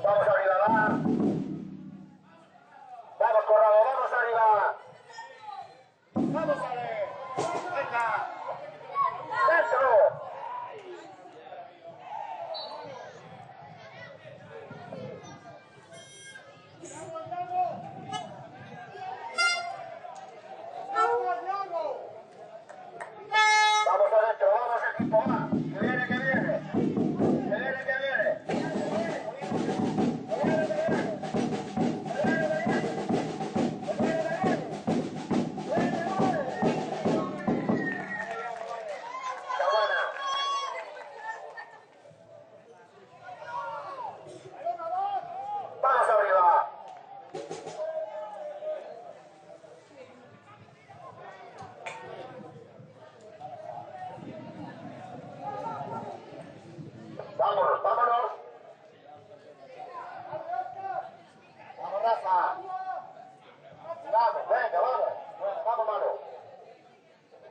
Vamos arriba, va. Vamos, Corrado, vamos arriba. Vamos a ver. Venga. Dentro. Vamos adentro, vamos equipo, va. Que viene, que viene. Que viene, que viene. Vamos arriba. Vámonos, vámonos. Vamos, Rafa. Vamos, venga, vamos. Vamos, mano.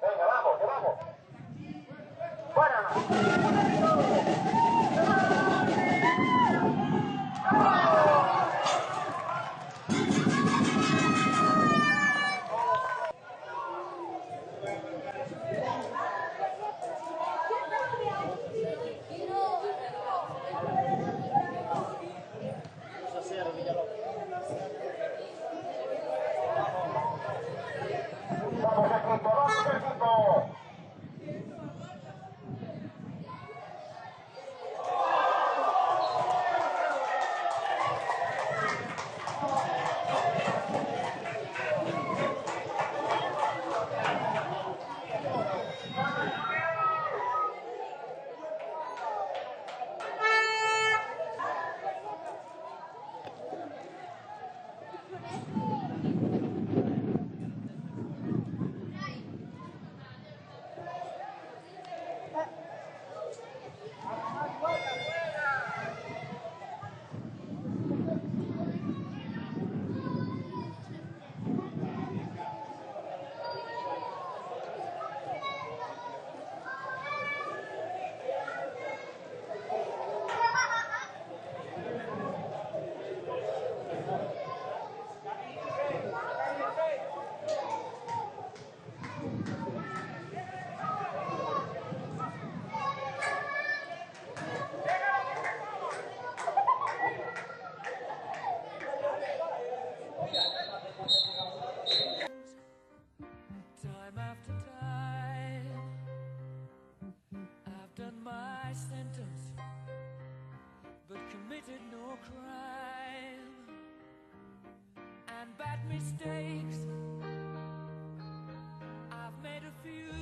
Venga, vamos, que vamos. ¡Fuera! ¡Vamos, equipo! ¡Vamos, equipo! Time after time, I've done my sentence, but committed no crime. And bad mistakes, I've made a few.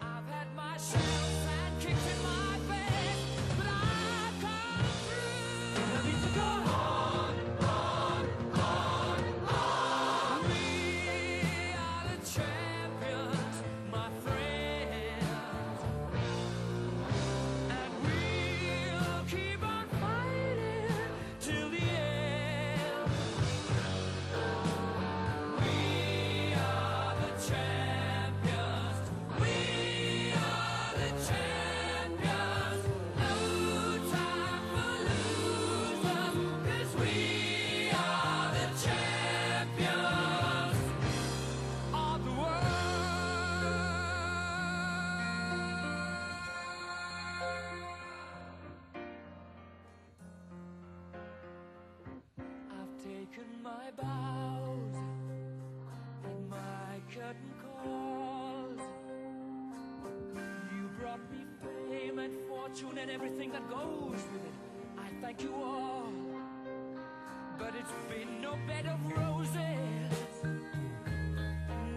I've had my shells and kicks in my face, but I've come through. I need to go on, on, on, on. We are the champions, my friends, and we'll keep on fighting till the end. We are the champions. We are the champions. No time for losers, 'cause we are the champions of the world. I've taken my bows and my curtain calls. You brought me fame and fortune and everything that goes with it. I thank you all. but it's been no bed of roses,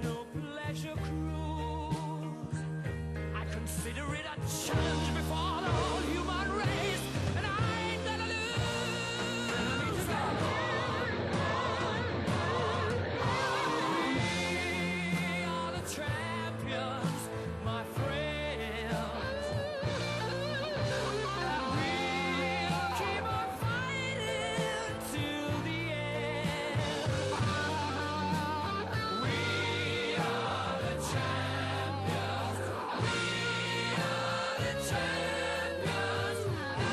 no pleasure cruise. I consider it a challenge before the whole human race, and I ain't gonna lose. We are the champions, my friends. And we'll keep on fighting till the end. We are the champions. We are the champions. No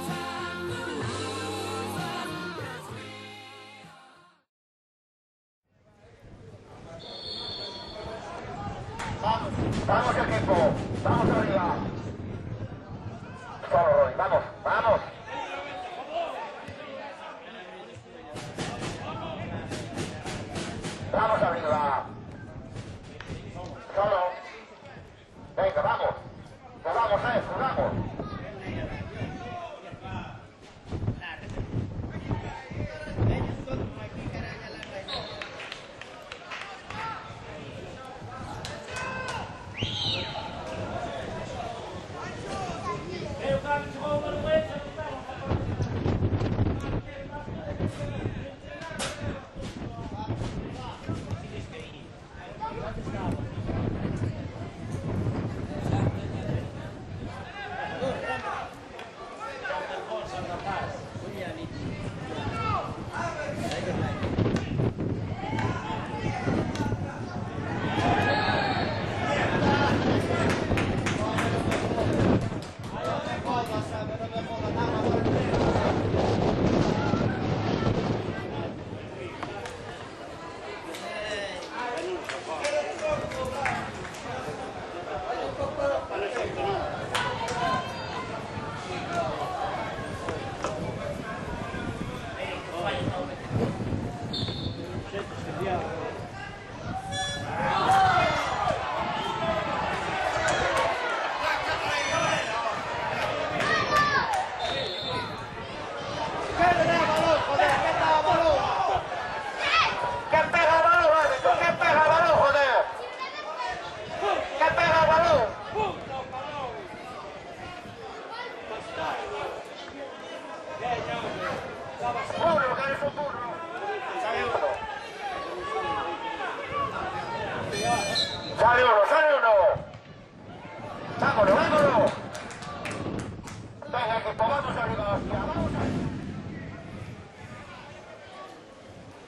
time to lose us, 'cause we Vamos, vamos equipo, vamos arriba. Solo Roy, vamos, vamos. Vamos arriba. Solo. Venga, vamos. Jugamos, jugamos. Sale uno. Vámonos, vámonos. Venga, equipo, vamos arriba, hostia, vamos arriba.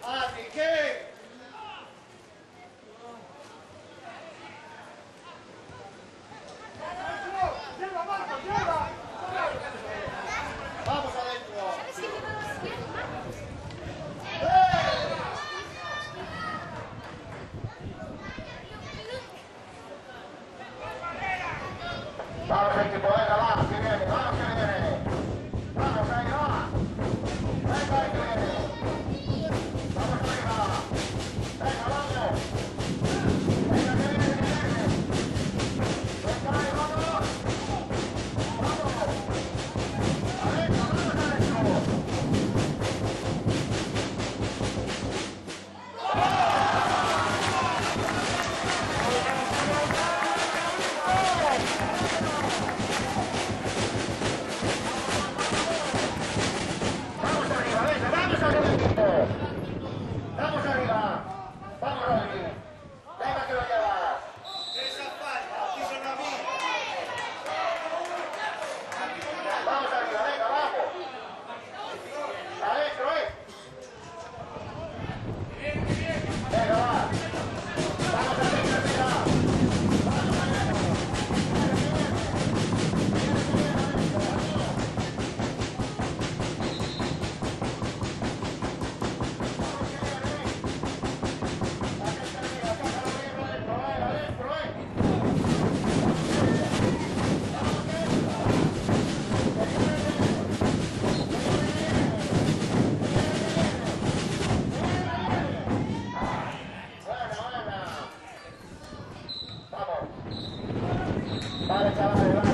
Así que... Vamos adentro. Vamos equipo, venga, va, que viene, vamos que viene. Vamos, ahí va. Venga, ahí que viene. Vamos arriba. Venga, vamos. Venga, que viene, que viene. Venga, ahí, vamos. Vamos. Adentro, vamos adentro. Vamos arriba, venga, vamos arriba, equipo. Vamos arriba. Vamos, Rodri. Venga, que lo llevas. Vamos arriba, venga, vamos. Adentro, Venga, va. Vamos arriba, arriba. Vale, chavales,